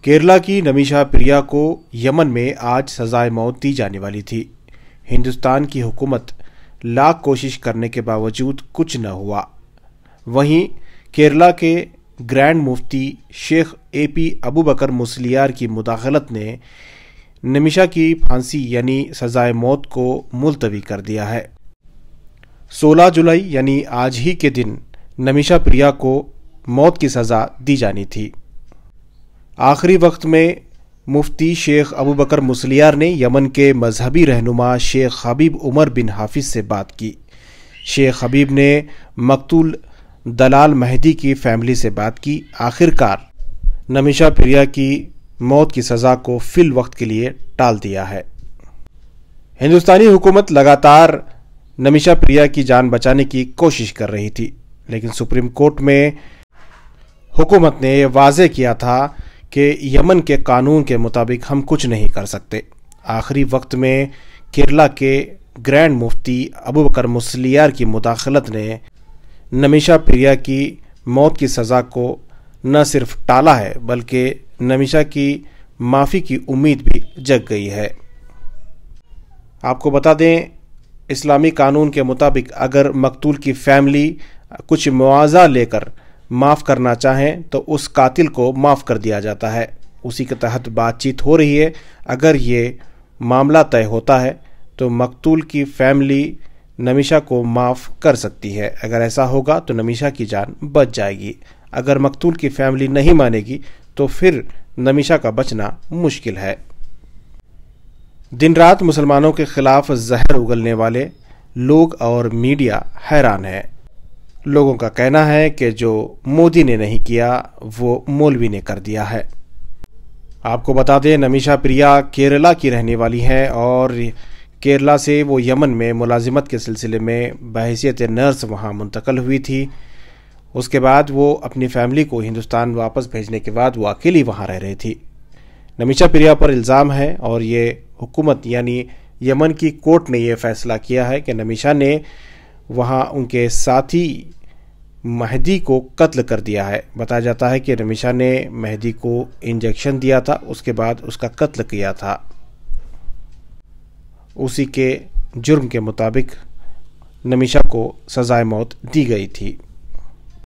کیرلا کی نمیشا پریا کو یمن میں آج سزائے موت دی جانے والی تھی۔ ہندوستان کی حکومت لاکھ کوشش کرنے کے باوجود کچھ نہ ہوا۔ وہیں کیرلا کے گرینڈ مفتی شیخ AP ابوبکر مسلیار کی مداخلت نے نمیشا کی پھانسی یعنی سزائے موت کو ملتوی کر دیا ہے۔ 16 جولائی یعنی آج ہی کے دن نمیشا پریا کو موت کی سزا دی جانی تھی۔ آخری وقت میں مفتی شیخ ابوبکر مسلیار نے یمن کے مذہبی رہنما شیخ حبیب عمر بن حافظ سے بات کی۔ شیخ حبیب نے مقتول دلال مہدی کی فیملی سے بات کی۔ آخرکار نمیشا پریا کی موت کی سزا کو فی الوقت کے لیے ٹال دیا ہے۔ ہندوستانی حکومت لگاتار نمیشا پریا کی جان بچانے کی کوشش کر رہی تھی، لیکن سپریم کورٹ میں حکومت نے یہ واضح کیا تھا کہ یمن کے قانون کے مطابق ہم کچھ نہیں کر سکتے۔ آخری وقت میں کیرلا کے گرینڈ مفتی ابوبکر مسلیار کی مداخلت نے نمیشا پریا کی موت کی سزا کو نہ صرف ٹالا ہے بلکہ نمیشا کی معافی کی امید بھی جگ گئی ہے۔ آپ کو بتا دیں، اسلامی قانون کے مطابق اگر مقتول کی فیملی کچھ معاوضہ لے کر معاف کرنا چاہیں تو اس قاتل کو معاف کر دیا جاتا ہے۔ اسی کے تحت بات چیت ہو رہی ہے۔ اگر یہ معاملہ طے ہوتا ہے تو مقتول کی فیملی نمیشا کو معاف کر سکتی ہے۔ اگر ایسا ہوگا تو نمیشا کی جان بچ جائے گی۔ اگر مقتول کی فیملی نہیں مانے گی تو پھر نمیشا کا بچنا مشکل ہے۔ دن رات مسلمانوں کے خلاف زہر اگلنے والے لوگ اور میڈیا حیران ہے۔ لوگوں کا کہنا ہے کہ جو مودی نے نہیں کیا وہ مولوی نے کر دیا ہے۔ آپ کو بتا دیں، نمیشا پریا کیرلا کی رہنے والی ہے اور کیرلا سے وہ یمن میں ملازمت کے سلسلے میں بحیثیت نرس وہاں منتقل ہوئی تھی۔ اس کے بعد وہ اپنی فیملی کو ہندوستان واپس بھیجنے کے بعد وہ اکیلی وہاں رہ رہی تھی۔ نمیشا پریا پر الزام ہے اور یہ حکومت یعنی یمن کی کورٹ نے یہ فیصلہ کیا ہے کہ نمیشا نے وہاں ان کے ساتھی مہدی کو قتل کر دیا ہے۔ بتایا جاتا ہے کہ نمیشا نے مہدی کو انجیکشن دیا تھا، اس کے بعد اس کا قتل کیا تھا۔ اسی کے جرم کے مطابق نمیشا کو سزائے موت دی گئی تھی۔